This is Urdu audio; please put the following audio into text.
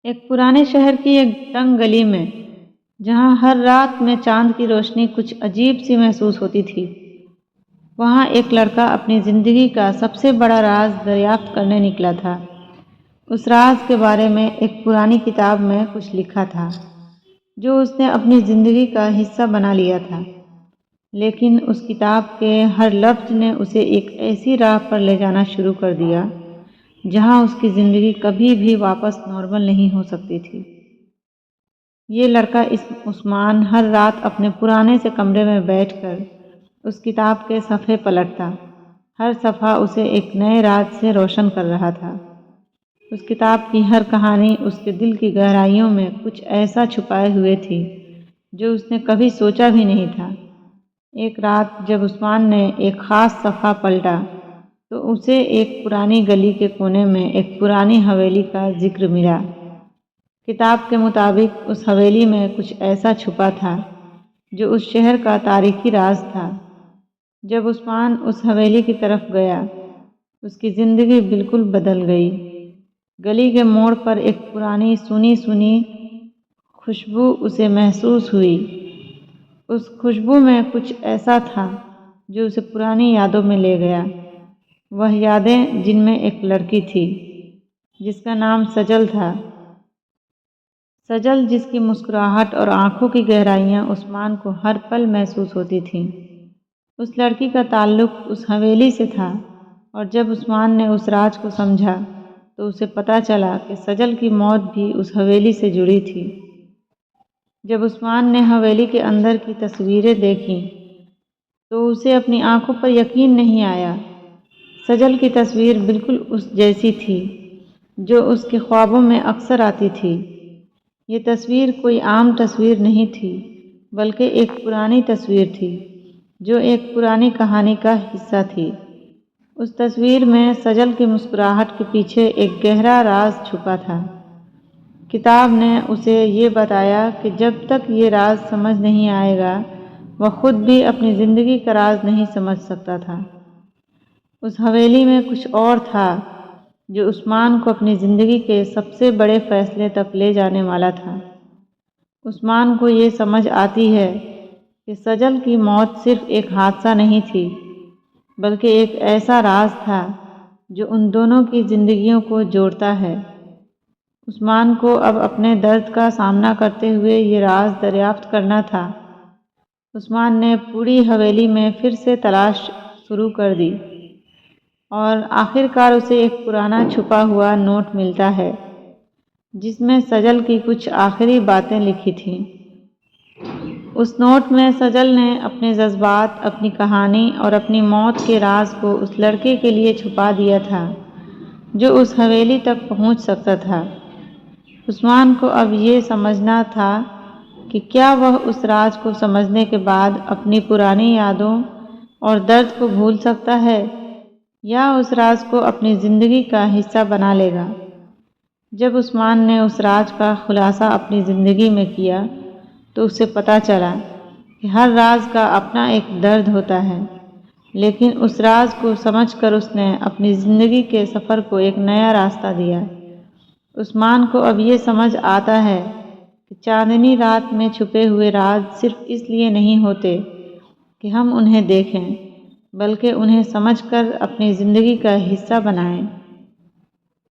ایک پرانے شہر کی ایک تنگ گلی میں، جہاں ہر رات میں چاند کی روشنی کچھ عجیب سی محسوس ہوتی تھی، وہاں ایک لڑکا اپنی زندگی کا سب سے بڑا راز دریافت کرنے نکلا تھا۔ اس راز کے بارے میں ایک پرانی کتاب میں کچھ لکھا تھا، جو اس نے اپنی زندگی کا حصہ بنا لیا تھا، لیکن اس کتاب کے ہر لفظ نے اسے ایک ایسی راہ پر لے جانا شروع کر دیا جہاں اس کی زندگی کبھی بھی واپس نارمل نہیں ہو سکتی تھی۔ یہ لڑکا عثمان ہر رات اپنے پرانے سے کمرے میں بیٹھ کر اس کتاب کے صفحے پلٹتا۔ ہر صفحہ اسے ایک نئے راز سے روشن کر رہا تھا۔ اس کتاب کی ہر کہانی اس کے دل کی گہرائیوں میں کچھ ایسا چھپائے ہوئے تھی جو اس نے کبھی سوچا بھی نہیں تھا۔ ایک رات جب عثمان نے ایک خاص صفحہ پلٹا تو اسے ایک پرانی گلی کے کونے میں ایک پرانی حویلی کا ذکر ملا۔ کتاب کے مطابق اس حویلی میں کچھ ایسا چھپا تھا جو اس شہر کا تاریخی راز تھا۔ جب عثمان اس حویلی کی طرف گیا، اس کی زندگی بالکل بدل گئی۔ گلی کے موڑ پر ایک پرانی سنی خوشبو اسے محسوس ہوئی۔ اس خوشبو میں کچھ ایسا تھا جو اسے پرانی یادوں میں لے گیا، وہ یادیں جن میں ایک لڑکی تھی جس کا نام سجل تھا۔ سجل جس کی مسکراہٹ اور آنکھوں کی گہرائیاں عثمان کو ہر پل محسوس ہوتی تھیں۔ اس لڑکی کا تعلق اس حویلی سے تھا، اور جب عثمان نے اس راز کو سمجھا تو اسے پتہ چلا کہ سجل کی موت بھی اس حویلی سے جڑی تھی۔ جب عثمان نے حویلی کے اندر کی تصویریں دیکھیں تو اسے اپنی آنکھوں پر یقین نہیں آیا۔ سجل کی تصویر بالکل اس جیسی تھی جو اس کے خوابوں میں اکثر آتی تھی۔ یہ تصویر کوئی عام تصویر نہیں تھی، بلکہ ایک پرانی تصویر تھی جو ایک پرانی کہانی کا حصہ تھی۔ اس تصویر میں سجل کی مسکراہٹ کے پیچھے ایک گہرا راز چھپا تھا۔ کتاب نے اسے یہ بتایا کہ جب تک یہ راز سمجھ نہیں آئے گا، وہ خود بھی اپنی زندگی کا راز نہیں سمجھ سکتا تھا۔ اس حویلی میں کچھ اور تھا جو عثمان کو اپنی زندگی کے سب سے بڑے فیصلے تک لے جانے والا تھا۔ عثمان کو یہ سمجھ آتی ہے کہ سجل کی موت صرف ایک حادثہ نہیں تھی، بلکہ ایک ایسا راز تھا جو ان دونوں کی زندگیوں کو جوڑتا ہے۔ عثمان کو اب اپنے درد کا سامنا کرتے ہوئے یہ راز دریافت کرنا تھا۔ عثمان نے پوری حویلی میں پھر سے تلاش شروع کر دی، اور آخر کار اسے ایک پرانا چھپا ہوا نوٹ ملتا ہے جس میں سجل کی کچھ آخری باتیں لکھی تھیں۔ اس نوٹ میں سجل نے اپنے جذبات، اپنی کہانی اور اپنی موت کے راز کو اس لڑکے کے لیے چھپا دیا تھا جو اس حویلی تک پہنچ سکتا تھا۔ عثمان کو اب یہ سمجھنا تھا کہ کیا وہ اس راز کو سمجھنے کے بعد اپنی پرانی یادوں اور درد کو بھول سکتا ہے، یا اس راز کو اپنی زندگی کا حصہ بنا لے گا۔ جب عثمان نے اس راز کا خلاصہ اپنی زندگی میں کیا تو اسے پتہ چلا کہ ہر راز کا اپنا ایک درد ہوتا ہے، لیکن اس راز کو سمجھ کر اس نے اپنی زندگی کے سفر کو ایک نیا راستہ دیا۔ عثمان کو اب یہ سمجھ آتا ہے کہ چاندنی رات میں چھپے ہوئے راز صرف اس لیے نہیں ہوتے کہ ہم انہیں دیکھیں، بلکہ انہیں سمجھ کر اپنی زندگی کا حصہ بنائیں۔